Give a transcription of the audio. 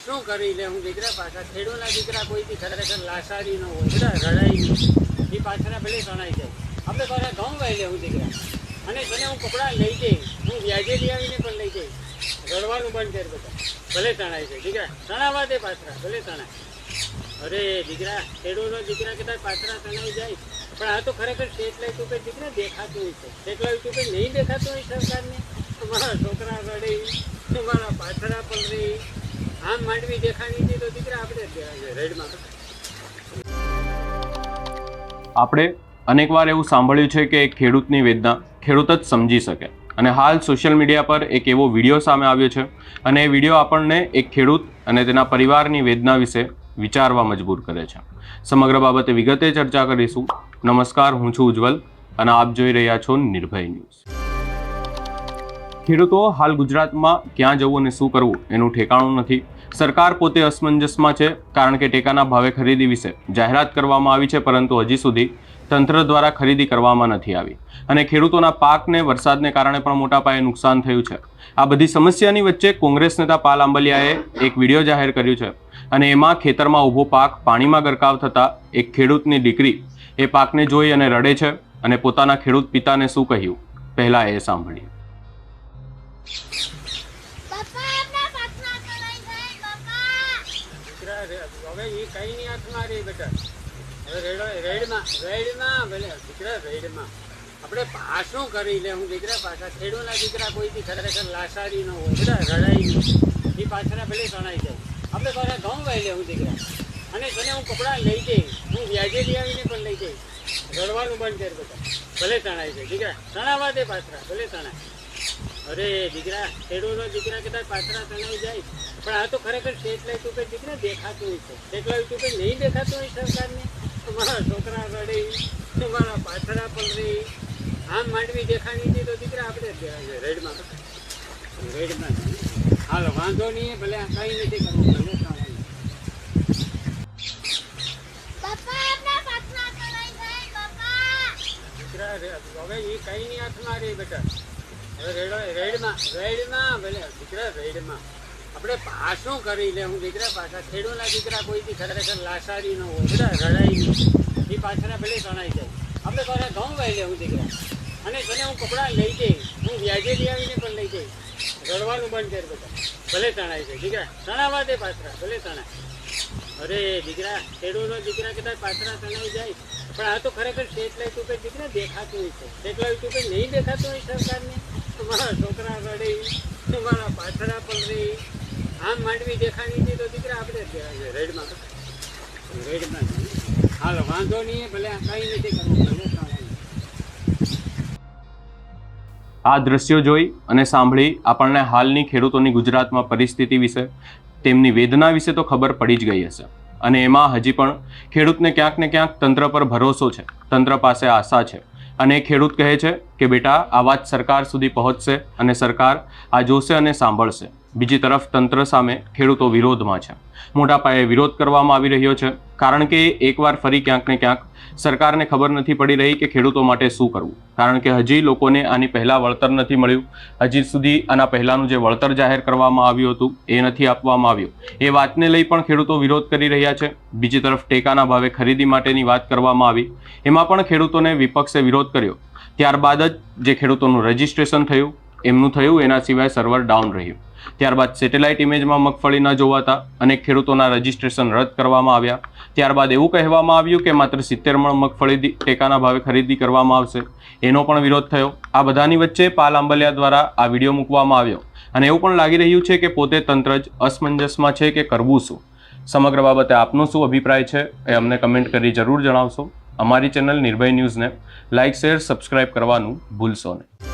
શું કરી લે હું દીકરા પાછા ખેડૂતના દીકરા કોઈથી ખરેખર લાસારી ન હોય બધા રડાઈ નહીં એ પાછળ ભલે તણાઈ જાય આપણે પાછા ઘઉં વાઈ લે હું દીકરા અને તને હું કપડાં લઈ જઈ હું વ્યાજે લઈ આવીને પણ લઈ જઈશ રડવાનું બંધ કર બધા ભલે તણાઈ જાય દીકરા તણાવા દે પાછળ ભલે તણાય અરે દીકરા ખેડૂતનો દીકરા કદાચ પાછળ તણાઈ જાય પણ આ તો ખરેખર સેટેલાઇટ ઉપર દીકરા દેખાતું હોય છે સેટેલાઇટ ઉપર નહીં દેખાતું હોય સરકારને તમારા છોકરા રડે તમારા પાછળ પણ રહી આમ માંડવી દેખાણી હતી તો દીકરા આપણે રેડમાં આપણે અનેકવાર એવું સાંભળ્યું છે કે એક ખેડૂતની વેદના ખેડૂત જ સમજી શકે અને હાલ સોશિયલ મીડિયા પર એક એવો વિડીયો સામે આવ્યો છે અને એ વિડીયો આપણને એક ખેડૂત અને તેના પરિવારની વેદના વિશે વિચારવા મજબૂર કરે છે સમગ્ર બાબતે વિગતે ચર્ચા કરીશું નમસ્કાર હું છું ઉજ્જવલ અને આપ જોઈ રહ્યા છો નિર્ભય ન્યૂઝ ખેડૂતો હાલ ગુજરાતમાં ક્યાં જવું અને શું કરવું એનું ઠેકાણું નથી સરકાર પોતે અસમંજસમાં છે કારણ કે ટેકાના ભાવે ખરીદી વિશે જાહેરાત કરવામાં આવી છે પરંતુ હજી સુધી તંત્ર દ્વારા ખરીદી કરવામાં નથી આવી અને ખેડૂતોના પાકને વરસાદને કારણે પણ મોટા પાયે નુકસાન થયું છે આ બધી સમસ્યાની વચ્ચે કોંગ્રેસ નેતા પાલ આંબલિયાએ એક વિડીયો જાહેર કર્યું છે અને એમાં ખેતરમાં ઊભો પાક પાણીમાં ગરકાવ થતાં એક ખેડૂતની દીકરી એ પાકને જોઈ અને રડે છે અને પોતાના ખેડૂત પિતાને શું કહ્યું પહેલા એ સાંભળીએ હવે એ કઈ નહીં હાથમાં રહી બેટા હવે રેડમાં ભલે દીકરા રેડમાં આપણે પાછું કરી લે હું દીકરા પાછા ખેડૂતના દીકરા કોઈથી ખરેખર લાસારી ન હોય બધા રડાઈ નહીં એ પાછળ ભલે તણાઈ જાય આપણે પાછા ઘઉં વાઈ લે હું દીકરા અને તને હું કપડાં લઈ જઈ હું વ્યાજે લઈ આવીને પણ લઈ જઈશ રડવાનું બંધ કર બધા ભલે તણાઈ જાય દીકરા તણાવા દે પાછળ ભલે તણાય અરે દીકરા ખેડૂતનો દીકરા કદાચ પાછળ તણાઈ જાય પણ આ તો ખરેખર સેટેલાઇટ ઉપર દીકરા દેખાતું હોય છે સેટેલાઇટ ઉપર નહીં દેખાતું હોય સરકારને તમારા છોકરા રડે તમારા પાછળ પણ રહી આમ માંડવી દેખાણી હતી તો દીકરા આપણે રેડમાં હાલો વાંધો નહીં ભલે કંઈ નથી કરવું ભલે દીકરા હવે એ કંઈ નહીં હાથમાં રહી બેટા હવે રેડમાં ભલે દીકરા રેડમાં આપણે પાછું કરી લે હું દીકરા પાછા ખેડૂતના દીકરા કોઈથી ખરેખર લાસારી ન હોય બધા રડાઈ નહીં એ પાછળ ભલે તણાઈ જાય આપણે પાછા ઘઉં વાઈ લે હું દીકરા અને તને હું કપડાં લઈ જઈ હું વ્યાજે લઈ આવીને પણ લઈ જઈશ રડવાનું બંધ કર બધા ભલે તણાઈ જાય દીકરા તણાવા દે પાછળ ભલે તણાય અરે દીકરા ખેડૂતનો દીકરા કદાચ પાછળ તણાઈ જાય પણ આ તો ખરેખર સેટેલાઇટ ઉપર દીકરા દેખાતું હોય છે સેટેલાઇટ ઉપર નહીં દેખાતું હોય સરકારને તમારા છોકરા રડે તમારા પાછળ પણ રહી આમ માંડવી દેખાણી હતી તો દીકરા આપણે રેડમાં હાલો વાંધો નહીં ભલે કંઈ નથી કરવું ભલે આ દ્રશ્યો જોઈ અને સાંભળી આપણને હાલની ખેડૂતોની ગુજરાતમાં પરિસ્થિતિ વિશે તેમની વેદના વિશે તો ખબર પડી જ ગઈ હશે અને એમાં હજી પણ ખેડૂતને ક્યાંક ને ક્યાંક તંત્ર પર ભરોસો છે તંત્ર પાસે આશા છે અને ખેડૂત કહે છે કે બેટા આ વાત સરકાર સુધી પહોંચશે અને સરકાર આ જોશે અને સાંભળશે બીજી તરફ તંત્ર સામે ખેડૂતો વિરોધમાં છે મોટા પાયે વિરોધ કરવામાં આવી રહ્યો છે કારણ કે એકવાર ફરી ક્યાંક ને ક્યાંક સરકારને ખબર નથી પડી રહી કે ખેડૂતો માટે શું કરવું કારણ કે હજી લોકોને આની પહેલાં વળતર નથી મળ્યું હજી સુધી આના પહેલાંનું જે વળતર જાહેર કરવામાં આવ્યું હતું એ નથી આપવામાં આવ્યું એ વાતને લઈ પણ ખેડૂતો વિરોધ કરી રહ્યા છે બીજી તરફ ટેકાના ભાવે ખરીદી માટેની વાત કરવામાં આવી એમાં પણ ખેડૂતોને વિપક્ષે વિરોધ કર્યો ત્યારબાદ જ જે ખેડૂતોનું રજિસ્ટ્રેશન થયું એમનું થયું એના સિવાય સર્વર ડાઉન રહ્યું ત્યારબાદ સેટેલાઇટ ઇમેજમાં મગફળી ન જોવાતા અનેક ખેડૂતોના રજિસ્ટ્રેશન રદ કરવામાં આવ્યા ત્યારબાદ એવું કહેવામાં આવ્યું કે માત્ર 70 મણ મગફળી ટેકાના ભાવે ખરીદી કરવામાં આવશે એનો પણ વિરોધ થયો આ બધાની વચ્ચે પાલ આંબલિયા દ્વારા આ વિડીયો મૂકવામાં આવ્યો અને એવું પણ લાગી રહ્યું છે કે પોતે તંત્ર જ અસમંજસમાં છે કે કરવું શું સમગ્ર બાબતે આપનો શું અભિપ્રાય છે એ અમને કમેન્ટ કરી જરૂર જણાવશો અમારી ચેનલ નિર્ભય ન્યૂઝને લાઇક શેર સબસ્ક્રાઇબ કરવાનું ભૂલશો નહીં